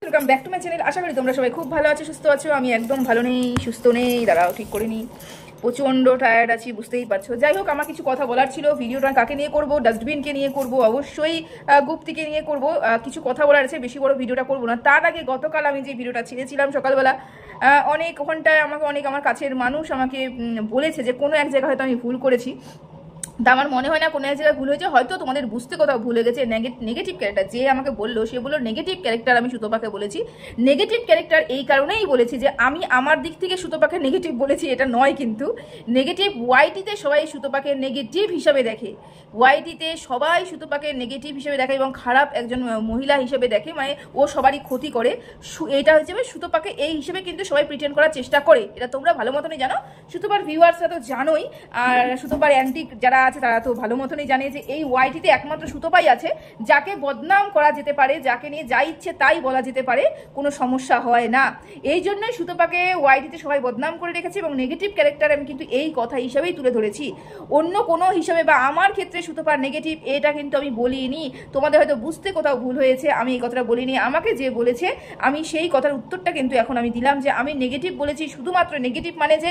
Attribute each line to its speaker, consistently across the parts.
Speaker 1: Welcome back to my channel. আশা করি তোমরা সবাই খুব ভালো আছো, সুস্থ আছো। আমি একদম ভালো নেই, সুস্থ নেই, দাঁড়াও ঠিক করে নিই। প্রচণ্ড টায়ার্ড আছি, বুঝতেই পারছো। যাই হোক, আমার কিছু কথা বলার ছিল। ভিডিওটা কাকে নিয়ে করব? ডাস্টবিনকে নিয়ে করব, অবশ্যই গুপ্তিকে নিয়ে করব। কিছু কথা বলার আছে, বেশি বড় ভিডিওটা করব না। তার আগে গতকাল আমি যে ভিডিওটা ছেড়েছিলাম সকালবেলা, অনেক ঘন্টায় অনেক আমার কাছের মানুষ আমাকে বলেছে যে কোনো এক জায়গায় হয়তো আমি ভুল করেছি। তা আমার মনে হয় না কোনো এক জায়গায় ভুল হয়েছে, হয়তো তোমাদের বুঝতে কোথাও ভুলে গেছে। নেগেটিভ ক্যারেক্টার যে আমাকে বললো, সে বললো নেগেটিভ ক্যারেক্টার। আমি সুতপাকে বলেছি নেগেটিভ ক্যারেক্টার, এই কারণেই বলেছি যে আমি আমার দিক থেকে সুতপাকে নেগেটিভ বলেছি, এটা নয়। কিন্তু নেগেটিভ ওয়াইটিতে সবাই সুতপাকে নেগেটিভ হিসাবে দেখে, ওয়াইটিতে সবাই সুতপাকে নেগেটিভ হিসেবে দেখে এবং খারাপ একজন মহিলা হিসেবে দেখে, মানে ও সবারই ক্ষতি করে। এটা হচ্ছে সুতপাকে এই হিসেবে কিন্তু সবাই প্রিটেন্ড করার চেষ্টা করে, এটা তোমরা ভালো মতনই জানো। সুতপার ভিউয়ার্সরা তো জানোই, আর সুতপার অ্যান্টি যারা আছে তারা তো ভালো মতনই জানে যে এই ওয়াইটিতে একমাত্র সুতপাই আছে যাকে বদনাম করা যেতে পারে, যাকে নিয়ে যা ইচ্ছে তাই বলা যেতে পারে, কোনো সমস্যা হয় না। এই জন্যই সুতপাকে ওয়াইটিতে সবাই বদনাম করে রেখেছে এবং নেগেটিভ ক্যারেক্টার আমি কিন্তু এই কথা হিসাবেই তুলে ধরেছি। অন্য কোনো হিসাবে বা আমার ক্ষেত্রে সুতপার নেগেটিভ এটা কিন্তু আমি বলিনি। তোমাদের হয়তো বুঝতে কোথাও ভুল হয়েছে, আমি এই কথাটা বলিনি। আমাকে যে বলেছে আমি সেই কথার উত্তরটা কিন্তু এখন আমি দিলাম যে আমি নেগেটিভ বলেছি। শুধুমাত্র নেগেটিভ মানে যে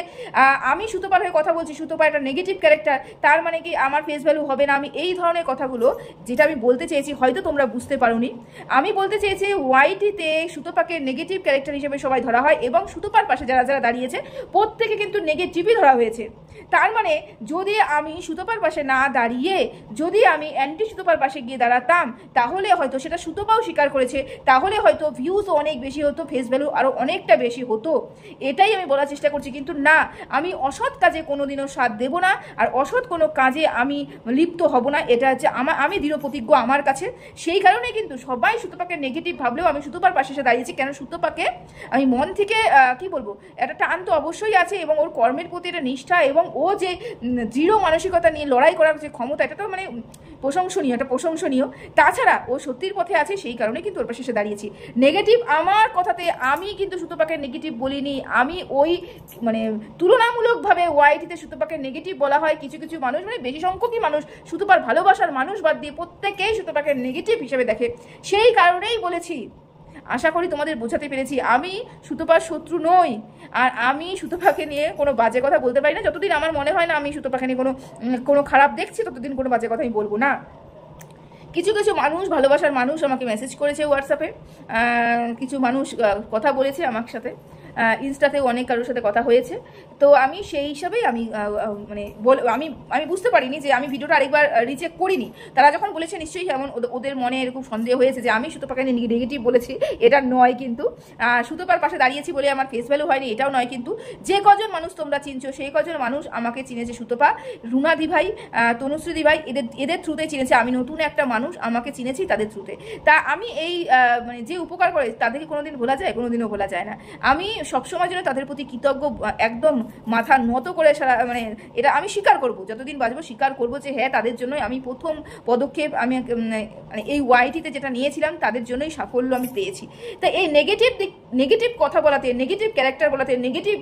Speaker 1: আমি সুতপার হয়ে কথা বলছি, সুতপা একটা নেগেটিভ ক্যারেক্টার, তার মানে কি আমার ফেস ভ্যালু হবে না? আমি এই ধরনের কথাগুলো যেটা আমি বলতে চেয়েছি হয়তো তোমরা বুঝতে পারোনি। আমি বলতে চেয়েছি ওয়াইটিতে সুতপাকে নেগেটিভ ক্যারেক্টার হিসেবে সবাই ধরা হয় এবং সুতপার পাশে যারা যারা দাঁড়িয়েছে প্রত্যেকে কিন্তু নেগেটিভই ধরা হয়েছে। তার মানে যদি আমি সুতপার পাশে না দাঁড়িয়ে যদি আমি অ্যান্টি সুতপার পাশে গিয়ে দাঁড়াতাম, তাহলে হয়তো সেটা সুতপাও স্বীকার করেছে, তাহলে হয়তো ভিউজও অনেক বেশি হতো, ফেস ভ্যালু আরও অনেকটা বেশি হতো। এটাই আমি বলার চেষ্টা করছি। কিন্তু না, আমি অসৎ কাজে কোনোদিনও সাথ দেব না, আর অসৎ কোনো কাজে আমি লিপ্ত হব না। এটা হচ্ছে আমি দৃঢ় প্রতিজ্ঞ আমার কাছে। সেই কারণে কিন্তু সবাই সুতপাকে নেগেটিভ ভাবলেও আমি সুতপার পাশে এসে দাঁড়িয়েছি। কেন? সুতপাকে আমি মন থেকে কি বলবো, একটা টান তো অবশ্যই আছে এবং ওর কর্মের প্রতি একটা নিষ্ঠা এবং ও যে দৃঢ় মানসিকতা নিয়ে লড়াই করার যে ক্ষমতা, এটা তো মানে প্রশংসনীয়, এটা প্রশংসনীয়। তাছাড়া ও সত্যির পথে আছে, সেই কারণে কিন্তু ওর পাশে এসে দাঁড়িয়েছি। নেগেটিভ আমার কথাতে আমি কিন্তু সুতপাকে নেগেটিভ বলিনি। আমি ওই মানে তুলনামূলকভাবে ওয়াইটিতে সুতপাকে নেগেটিভ বলা হয় কিছু কিছু মানুষ, মানে বেশি সংখ্যকই মানুষ, সুতপার ভালোবাসার মানুষ বাদ দিয়ে প্রত্যেকেই সুতপাকে নেগেটিভ হিসেবে দেখে, সেই কারণেই বলেছি। আশা করি তোমাদের বোঝাতে পেরেছি। আমি সুতপার শত্রু নই, আর আমি সুতপাকে নিয়ে কোনো বাজে কথা বলতে পারি না। যতদিন আমার মনে হয় না আমি সুতপাকে নিয়ে কোনো খারাপ দেখছি, ততদিন কোনো বাজে কথা আমি বলবো না। কিছু কিছু মানুষ, ভালোবাসার মানুষ আমাকে মেসেজ করেছে হোয়াটসঅ্যাপে, কিছু মানুষ কথা বলেছে আমার সাথে, ইনস্টাতেও অনেক কারোর সাথে কথা হয়েছে। তো আমি সেই হিসাবেই আমি মানে আমি বুঝতে পারিনি যে আমি ভিডিওটা আরেকবার রিচেক করিনি। তারা যখন বলেছে নিশ্চয়ই এমন ওদের মনে এরকম সন্দেহ হয়েছে যে আমি সুতপাকে নেগেটিভ বলেছি। এটা নয় কিন্তু। সুতপার পাশে দাঁড়িয়েছি বলে আমার ফেস ভ্যালু হয়নি, এটাও নয়। কিন্তু যে কজন মানুষ তোমরা চিনছো, সেই কজন মানুষ আমাকে চিনেছে সুতপা, রুনাদি ভাই, তনুশ্রীদি ভাই, এদের থ্রুতে চিনেছে। আমি নতুন একটা মানুষ, আমাকে চিনেছি তাদের থ্রুতে। তা আমি এই মানে যে উপকার করে তাদেরকে কোনোদিন ভোলা যায়? কোনোদিনও ভোলা যায় না। আমি সবসময় যেন তাদের প্রতি কৃতজ্ঞ, একদম মাথা নত করে সারা, মানে এটা আমি স্বীকার করবো, যতদিন বাঁচবো স্বীকার করবো যে হ্যাঁ, তাদের জন্যই আমি প্রথম পদক্ষেপ আমি মানে এই ওয়াইটিতে যেটা নিয়েছিলাম, তাদের জন্যই সাফল্য আমি পেয়েছি। তাই এই নেগেটিভ কথা বলাতে, নেগেটিভ ক্যারেক্টার বলাতে, নেগেটিভ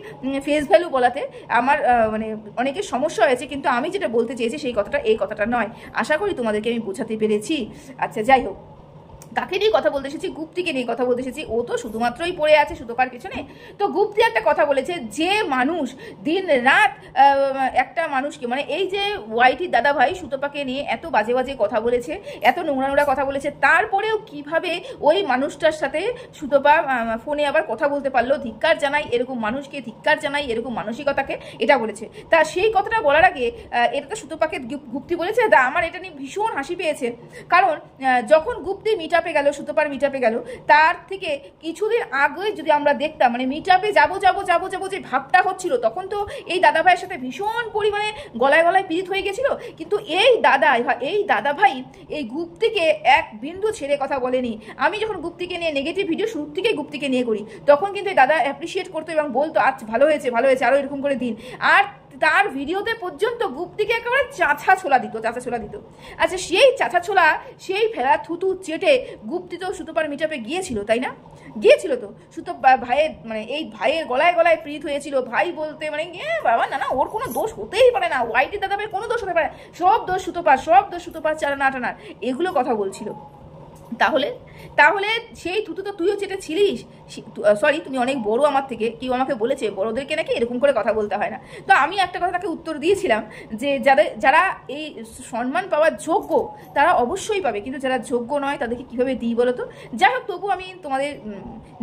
Speaker 1: ফেস ভ্যালু বলাতে আমার মানে অনেকের সমস্যা হয়েছে। কিন্তু আমি যেটা বলতে চেয়েছি সেই কথাটা এই কথাটা নয়। আশা করি তোমাদেরকে আমি বোঝাতে পেরেছি। আচ্ছা, যাই হোক, তাকে নিয়ে কথা বলতে এসেছি, গুপ্তিকে নিয়ে কথা বলতে এসেছি। ও তো শুধুমাত্রই পড়ে আছে সুতপার পিছনে। তো গুপ্তি একটা কথা বলেছে, যে মানুষ দিন রাত একটা মানুষকে, মানে এই যে ওয়াইটির দাদা ভাই সুতপাকে নিয়ে এত বাজে বাজে কথা বলেছে, এত নোংরা কথা বলেছে, তারপরেও কিভাবে ওই মানুষটার সাথে সুতপা ফোনে আবার কথা বলতে পারলো। ধিক্কার জানাই এরকম মানুষকে, ধিক্কার জানাই এরকম মানসিকতাকে, এটা বলেছে। তা সেই কথাটা বলার আগে এটা তো সুতপাকে গুপ্তি বলেছে। তা আমার এটা নিয়ে ভীষণ হাসি পেয়েছে, কারণ যখন গুপ্তি মিটআপে গেল, সুতপার মিটআপে গেল, তার থেকে কিছুদিন আগে যদি আমরা দেখতাম, মানে মিটআপে যাবো যে ভাবটা হচ্ছিল, তখন তো এই দাদা ভাইয়ের সাথে ভীষণ পরিমাণে গলায় পীড়িত হয়ে গেছিল। কিন্তু এই দাদা ভাই এই গুপ্তিকে এক বিন্দু ছেড়ে কথা বলেনি। আমি যখন গুপ্তিকে নিয়ে নেগেটিভ ভিডিও শুরু থেকেই গুপ্তিকে নিয়ে করি, তখন কিন্তু এই দাদা অ্যাপ্রিসিয়েট করতো এবং বলতো আচ্ছা ভালো হয়েছে, আরও এরকম করে দিন। আর তার ভিডিওতে পর্যন্ত গুপ্তিকে একেবারে চাছা ছোলা দিত। আচ্ছা, সেই চাছা ছোলা, সেই ফেলা থুতু চেটে গুপ্তি তো সুতপার মিটআপে গিয়েছিল, তাই না? গিয়েছিল তো। সুতপা ভাইয়ের, মানে এই ভাইয়ের গলায় পীড়িত হয়েছিল। ভাই বলতে মানে বাবা না ওর কোনো দোষ হতেই পারে না, ওয়াইটি দাদা ভাইয়ের কোনো দোষ হতে পারে, সব দোষ সুতপার, চারা না টানার, এগুলো কথা বলছিল। তাহলে তাহলে সেই থুতু তো তুইও যেটা ছিলিস, সরি তুমি অনেক বড় আমার থেকে, কেউ আমাকে বলেছে বড়দেরকে নাকি এরকম করে কথা বলতে হয় না। তো আমি একটা কথা তাকে উত্তর দিয়েছিলাম যে যারা এই সম্মান পাওয়ার যোগ্য তারা অবশ্যই পাবে, কিন্তু যারা যোগ্য নয় তাদেরকে কীভাবে দিই বলো তো। যাই হোক, তবু আমি তোমাদের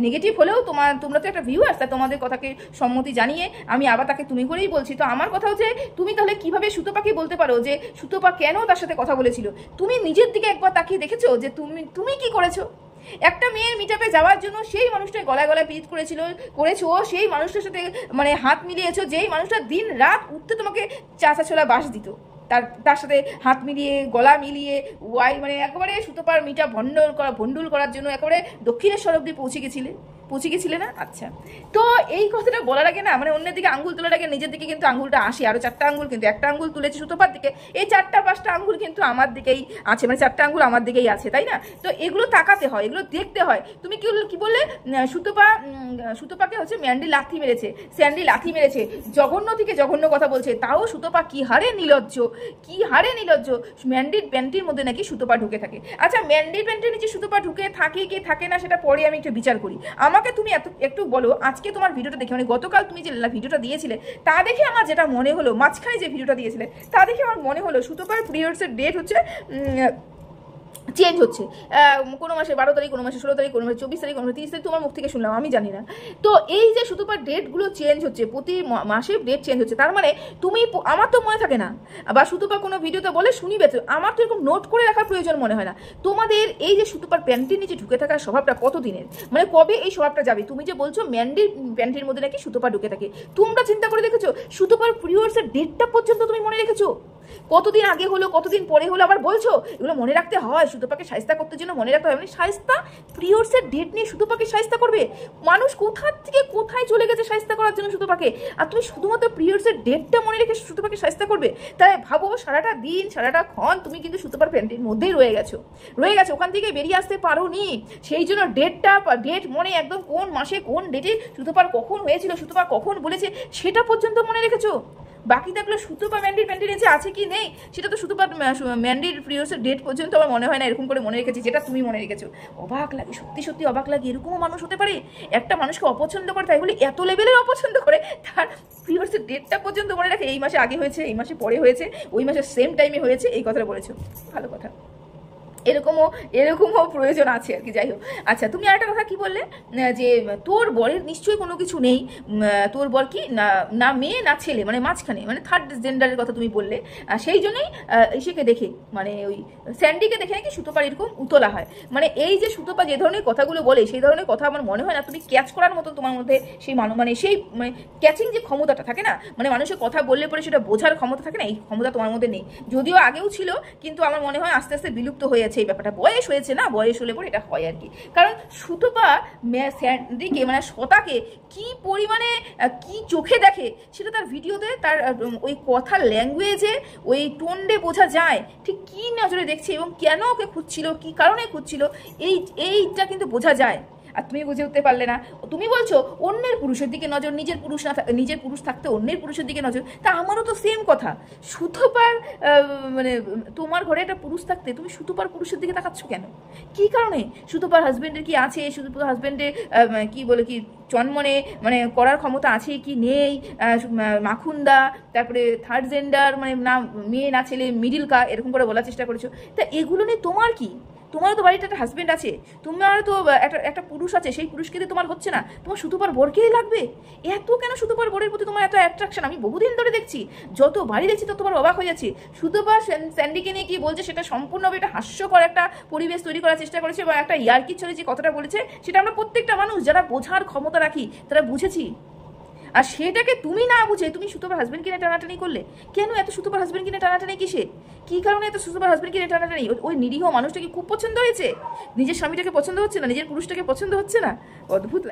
Speaker 1: নেগেটিভ হলেও তোমরা তো একটা ভিউয়ার্স, তা তোমাদের কথাকে সম্মতি জানিয়ে আমি আবার তাকে তুমি করেই বলছি। তো আমার কথা হচ্ছে, তুমি তাহলে কিভাবে সুতপাকে বলতে পারো যে সুতপা কেন তার সাথে কথা বলেছিল? তুমি নিজের দিকে একবার তাকিয়ে দেখেছো যে তুমি কি করেছো? একটা মেয়ের মিটআপে যাওয়ার জন্য সেই মানুষটা গলায় গলায় পিট করেছো, সেই মানুষটার সাথে মানে হাত মিলিয়েছো, যেই মানুষটা দিন রাত উঠতে তোমাকে চাচা ছোলা বাস দিত, তার সাথে হাত মিলিয়ে গলা মিলিয়ে মানে একেবারে সুতপার মিটা ভণ্ডুল করার জন্য একেবারে দক্ষিণেশ্বর অব্দি পৌঁছে গেছিলে না? আচ্ছা, তো এই কথাটা বলার আগে না, মানে অন্যের দিকে আঙ্গুল তোলার আগে নিজের দিকে কিন্তু আঙ্গুলটা আসে। আরো 4টা আঙ্গুল, কিন্তু একটা আঙ্গুল তুলেছে সুতপার দিকে, এই 4টা 5টা আঙ্গুল কিন্তু আমার দিকেই আছে, মানে 4টা আঙ্গুল আমার দিকেই আছে, তাই না? তো এগুলো তাকাতে হয়, এগুলো দেখতে হয়। তুমি কি বললে? সুতপাকে হচ্ছে স্যান্ডি লাথি মেরেছে, জঘন্য থেকে জঘন্য কথা বলছে, তাও সুতপা কি হারে নির্লজ্জ। ম্যান্ডির প্যান্টির মধ্যে নাকি সুতপা ঢুকে থাকে। আচ্ছা, ম্যান্ডির প্যান্টির নিচে সুতপা ঢুকে থাকে কি থাকে না সেটা পরে আমি একটু বিচার করি। আমাকে তুমি একটু বলো, আজকে তোমার ভিডিওটা দেখে, মানে গতকাল তুমি যে ভিডিওটা দিয়েছিলে তা দেখে আমার যেটা মনে হলো, মাঝখানে যে ভিডিওটা দিয়েছিলে তা দেখে আমার মনে হলো সুতপার পিরিয়ডসের ডেট হচ্ছে চেঞ্জ হচ্ছে, কোনো মাসে 12 তারিখ, কোনো মাসে 16 তারিখ, কোনো মাসে 24 তারিখ, কোনো মাসে 30 তারিখ, তোমার মুখ থেকে শুনলাম, আমি জানি না। তো এই যে সুতপার ডেটগুলো চেঞ্জ হচ্ছে, প্রতি মাসে ডেট চেঞ্জ হচ্ছে, তার মানে আমার তো মনে থাকে না, বা সুতপা কোনো ভিডিওতে বলে শুনিবে, তো আমার তো এরকম নোট করে রাখার প্রয়োজন মনে হয় না। তোমাদের এই যে সুতপার প্যান্টির নিচে ঢুকে থাকার স্বভাবটা কত দিনের, মানে কবে এই স্বভাবটা যাবে? তুমি যে বলছো ম্যান্ডির প্যান্টির মধ্যে নাকি সুতপা ঢুকে থাকে, তোমরা চিন্তা করে দেখেছো সুতপার পিরিয়ডসের ডেটটা পর্যন্ত তুমি মনে রেখেছো? কতদিন আগে হলো, কতদিন পরে হলো, আবার বলছো এগুলো মনে রাখতে হয়, সুতপাকে শায়েস্তা করতে জন্য মনে রাখতে হয়। মানে শায়েস্তা, পিরিয়ডসের ডেট নিয়ে সুতপাকে শায়েস্তা করবে? মানুষ কোথা থেকে কোথায় চলে গেছে শায়েস্তা করার জন্য সুতপাকে, আর তুমি শুধুমাত্র পিরিয়ডসের ডেটটা মনে রেখে সুতপাকে শায়েস্তা করবে? তাই ভাবো, সারাটা দিন সারাটা ক্ষণ তুমি কিন্তু সুতপার প্যান্টির মধ্যেই রয়ে গেছো, ওখান থেকে বেরিয়ে আসতে পারোনি। সেই জন্য ডেট মনে, একদম কোন মাসে কোন ডেটে সুতপার কখন হয়েছিল, সুতপা কখন বলেছে সেটা পর্যন্ত মনে রেখেছো। বাকি থাকলে সুতপা ম্যান্ডির নিচে আছে কি নেই সেটা তো সুতপা ম্যান্ডির পিরিয়ডসের ডেট পর্যন্ত আমার মনে হয় না এরকম করে মনে রেখেছি যেটা তুমি মনে রেখেছো। অবাক লাগে, সত্যি অবাক লাগে, এরকমও মানুষ হতে পারে? একটা মানুষকে অপছন্দ করে, তাই বলে এত লেভেলের অপছন্দ করে তার পিরিয়ডসের ডেটটা পর্যন্ত মনে রাখে, এই মাসে আগে হয়েছে, এই মাসে পরে হয়েছে, ওই মাসে সেম টাইমে হয়েছে, এই কথাটা বলেছো, ভালো কথা। এরকমও প্রয়োজন আছে আর কি। যাই হোক, আচ্ছা, তুমি আরেকটা কথা কি বললে যে তোর বরের নিশ্চয়ই কোনো কিছু নেই, তোর বর কি না মেয়ে না ছেলে, মানে মাঝখানে, মানে থার্ড জেন্ডারের কথা তুমি বললে, সেই জন্যই ইসেকে দেখে, মানে ওই স্যান্ডিকে দেখে নাকি সুতপার এরকম উতলা হয়। মানে এই যে সুতপা যে ধরনের কথাগুলো বলে, সেই ধরনের কথা আমার মনে হয় না তুমি ক্যাচ করার মতো তোমার মধ্যে সেই মানে ক্যাচিং যে ক্ষমতাটা থাকে না, মানে মানুষের কথা বললে পরে সেটা বোঝার ক্ষমতা থাকে না, এই ক্ষমতা তোমার মধ্যে নেই। যদিও আগেও ছিল, কিন্তু আমার মনে হয় আস্তে আস্তে বিলুপ্ত হয়ে এই ব্যাপারটা, বয়স হয়েছে না, বয়স হলে পরে এটা হয় আর কি। কারণ সুতপা স্যান্ডিকে, মানে শতাকে কি পরিমাণে কি চোখে দেখে সেটা তার ভিডিওতে, তার ওই কথার ল্যাঙ্গুয়েজে, ওই টোনডে বোঝা যায় ঠিক কি নজরে দেখছে এবং কেন ওকে খুঁজছিল, কি কারণে খুঁজছিল, এইটা কিন্তু বোঝা যায়। আর তুমি বুঝে উঠতে পারলে না, তুমি বলছো অন্যের পুরুষের দিকে নজর, নিজের পুরুষ থাকতে অন্যের পুরুষের দিকে নজর। তা আমারও তো সেম কথা, সুতপার মানে তোমার ঘরে একটা পুরুষ থাকতে তুমি সুতপার পুরুষের দিকে তাকাচ্ছ কেন? কি কারণে? সুতপার হাজবেন্ডের কি আছে, সুতপার হাজবেন্ডের কি বলে কি জন্মনে মানে করার ক্ষমতা আছে কি নেই, মাখুন্দা, তারপরে থার্ড জেন্ডার, মানে না মেয়ে না ছেলে, মিডিল কার, এরকম করে বলার চেষ্টা করেছো। তা এগুলো নিয়ে তোমার কি? তোমারও তো বাড়িতে একটা হাজবেন্ড আছে, তোমারও তো একটা পুরুষ আছে, সেই পুরুষকে দিয়ে তোমার হচ্ছে না, তোমার সুতপার বরকেই লাগবে? এত কেন সুতপার বরের প্রতি তোমার এত অ্যাট্রাকশন? আমি বহুদিন ধরে দেখছি, যত বাড়ি দেখছি তত তোমার অবাক হয়ে যাচ্ছে। সুতপা স্যান্ডিকে নিয়ে কি বলছে সেটা সম্পূর্ণভাবে একটা হাস্যকর একটা পরিবেশ তৈরি করার চেষ্টা করেছে, বা একটা ইয়ার্কির ছলে যে কথাটা বলেছে সেটা আমরা প্রত্যেকটা মানুষ যারা বোঝার ক্ষমতা রাখি তারা বুঝেছি। আর সেটাকে তুমি না বুঝে তুমি সুতপার হাজবেন্ড কিনে টানাটানি করলে কেন? এত সুতপার হাজবেন্ড কিনে টানাটানি কিসে? কি কারণে এত সুতপার হাজবেন্ড কিনে টানাটানি? ওই নিরীহ মানুষটাকে খুব পছন্দ হয়েছে, নিজের স্বামীটাকে পছন্দ হচ্ছে না, নিজের পুরুষটাকে পছন্দ হচ্ছে না? অদ্ভুত।